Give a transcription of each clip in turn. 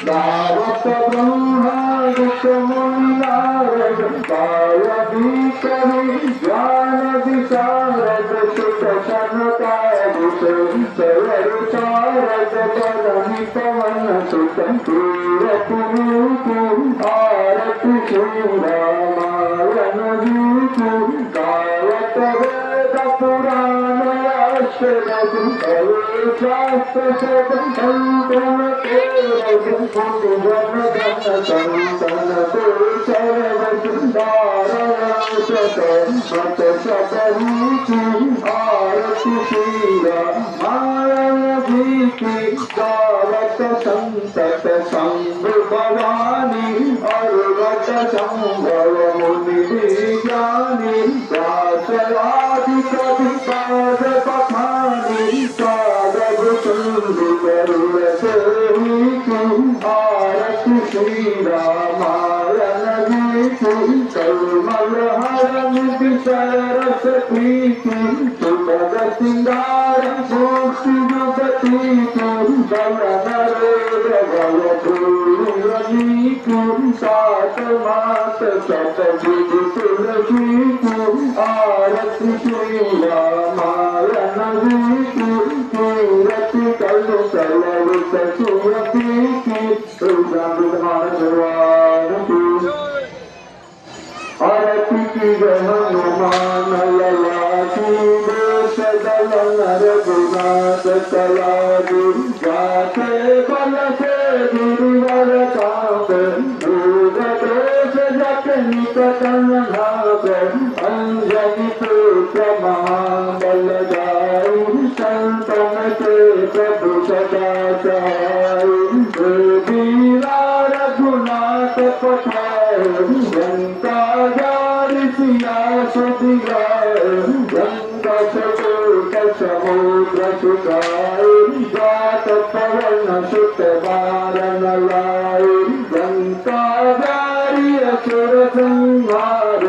भारत ब्रह्मांड मुनिनारद पारदी कवि ज्ञान विशारद सुत सनकादिश सवर शारद परमि पवन सुत कीरति आरति श्री रामायण गीति गायत वेद पुराण शास्त्र संतन तेरस जन गण संतन को शरद मत शबरी आरती श्री रामायण गीति गावत संतत संग भवानी अर्वत संभव मुनि ज्ञानी व्यासरादि कवि पाद पठानी साधव संग करुणत आरती श्री रामायण गीति कलमल हरण विसरस प्रीति सुखद सिंगार मुक्ति जुगति बल नरेन्द्र बल भूमिकी सात मात सतयुग तुलसी आरती श्री रामायण गीति कीरति कल सलवित सुमति आरती की हनुमान ललाटी देश दलन रघुनाथ कलादी जाते बल से गिरिवर कांप दूर देश जट निकटन भाग अंजनी पुत्र महाबल जाई संतन के प्रभु सदा सहाय वीरा रघुनाथ पठाए लंका जारी सिया सुधियाए लंका सकोट समुद्र सुखाए जात पवन सुत बारन लाए लंका जारी असुर संहार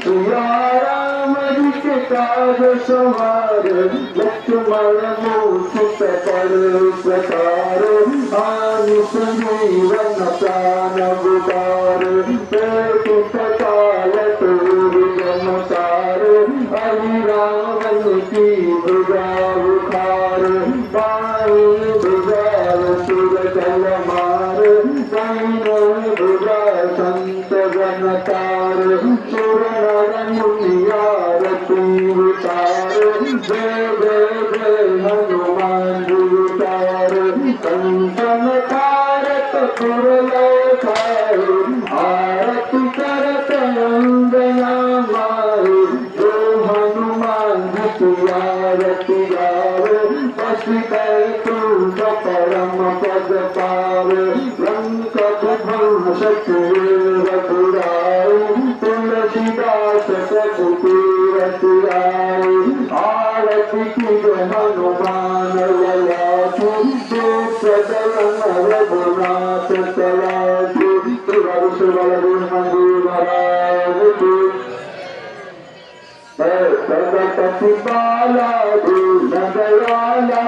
सिया राम जी के काज सवार लक्ष्मण मूषिक पर प्रकार आनि संजीवन प्राण गुबार काल तोरि नमसार हरि रावण की भुजा उखार बाई भुजा सुर जल मार दैन भुजा संत जनतार सुर नर मुनियारती उतार जय जय जय हनुमान जी उतार कंचन कारत पुरलोकाय आरती करत अंजना माई जो हनुमान जी आरती गावे पशु बैकुंठ परम पद पावे लंक विध्वंस रघुराई तुलसीदास रघुपीरति आई आरती की हनुमान ललाटी देश दलन रघुनाथ कलाटी जगपति बाला दीनदयाला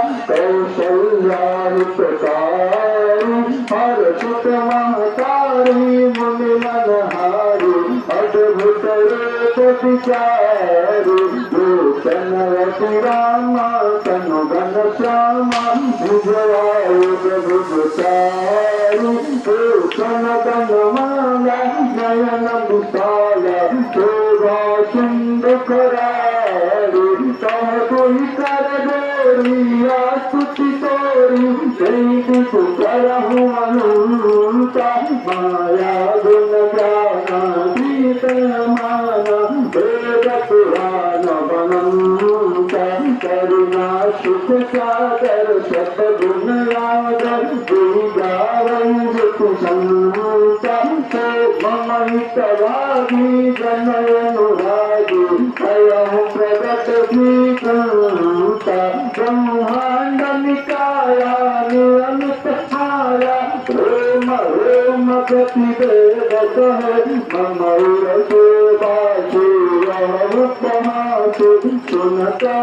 कौशल्यानुपकारी हर सुत महतारी मुनि मनहारी अद्भुत रूप विचारी लोचन रति रामा तनु घन श्यामा विजयायुध भुजचारी लोचन घन माला नयन विशाला शोभा सिंधु करारी तह कोई कर गोरिया स्तुति तोरी जैति पुकारहु अनंता माया गुण ज्ञान गीत माना वेद पुराण बनंता करुणा सुख सागर सतगुण आदर गुरुगारंजित संता मम हितवादी जनयनुरागी अयं प्रगट भीकंता ब्रह्मांड निकाया नियमित छाया रोम रोम गति वेदत है मम उर शोभा शिव उपहास सुनता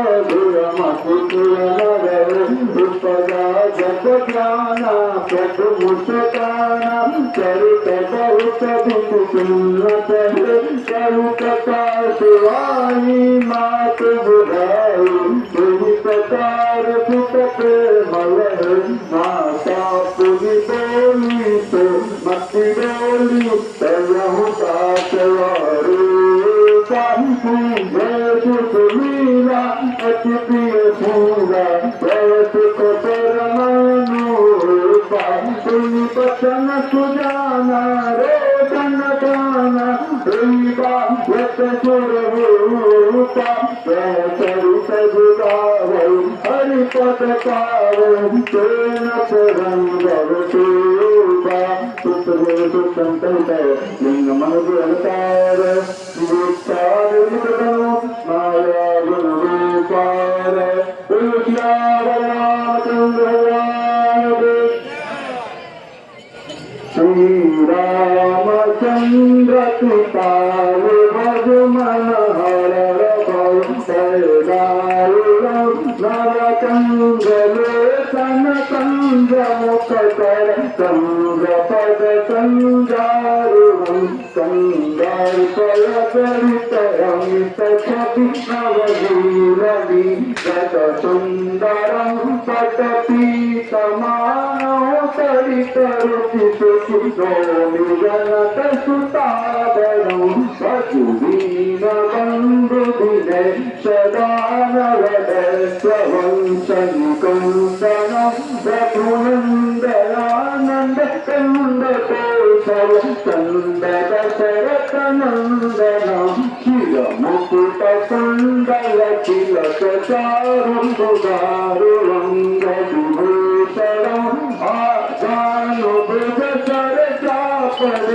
उपदा जप ज्ञाना प्रभु मुस्काना चरित बहुत बिंदु सुन्नत चरित का शिवाई मात बुधाई तेरी प्रकार पुतक मल माता पुरी बोली तो मती बोली तयहु सासवारू लीला अति प्रिय पूरा प्रवत को परमानुपा तुम बचन सुजाना रोदन गाना यत सुरभूपा चरित गुदावै हरिपद पावै तेन शरण भवतूपा सुतंत लिंग मनुज अवतार विचार माया गुरुपार श्री रामचंद्र कृपाल भज मन हर नरचंद्र लेखन कंज मुख कर कंज पद कंजारु कंगार फल गरित अमित छवि नवजीवनी गत सुंदरं पटपीतमानो सरित रुचि सुखि नोमि जनत सुतावरं वसुदीन बंधु विनय सदा नवदस्वंशन कंसनं रघुनंदनानंद कंद कौशल कंद दशरथ नंदनं शिव मुकुट कुंडल तिलक चारु सुधारु रंग विभूषणं आजानुभुज सर चापर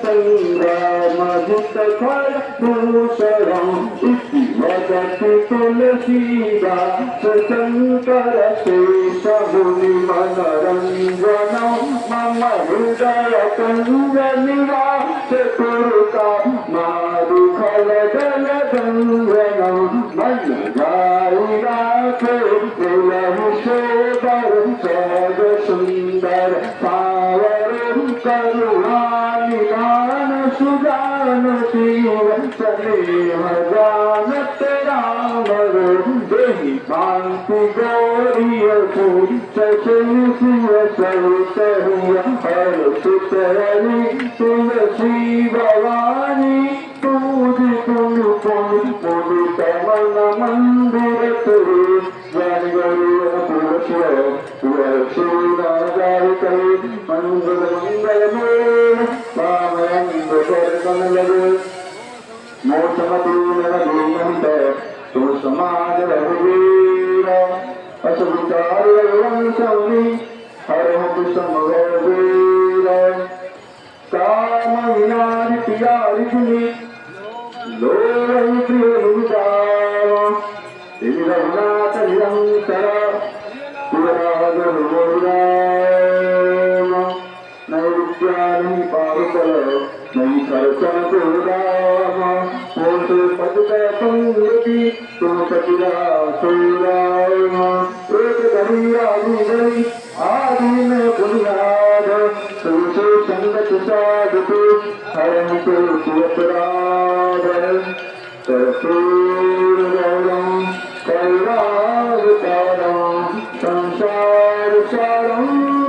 संग्रामजित खर भूषणं इति वदति तुलसीदास शंकर शेष मुनि मनरंजनं मम हृदय कुंज निवास कुरुता मारु फल दल गंगनं मन गाई राखे दुलहु शोभर सद सुंदर पावर करुणा निधान सुजान शिव स्नेह जानत राम देहि कांति गौरीय शशि शिव सहित हर सुतरी तुलसी भवानी पूजि तुम पुनित मन मंदिर तुरी ज्ञान गौरी तुलसी राजारित मंगल मंगल मूल पावनंद वर्गन लगे मोक्षमती नरभूमंत तु समाज रघुवीर असविचार वंशमुनि हरहु समगवीर काम विनारि पियारि सुनि लोहि प्रिय मुदाव रघुनाथ निरंतर पुराद गोराम नैविद्यानि पारुपल नई खर्चन कुदाम पोषे पदक संगति तुम कपिला सुराम एक घड़ी आदि में बुनियाद तुमसे संगत साधु हरम को अपराध कर्पूर गौरम कैलावतारम संसार सारम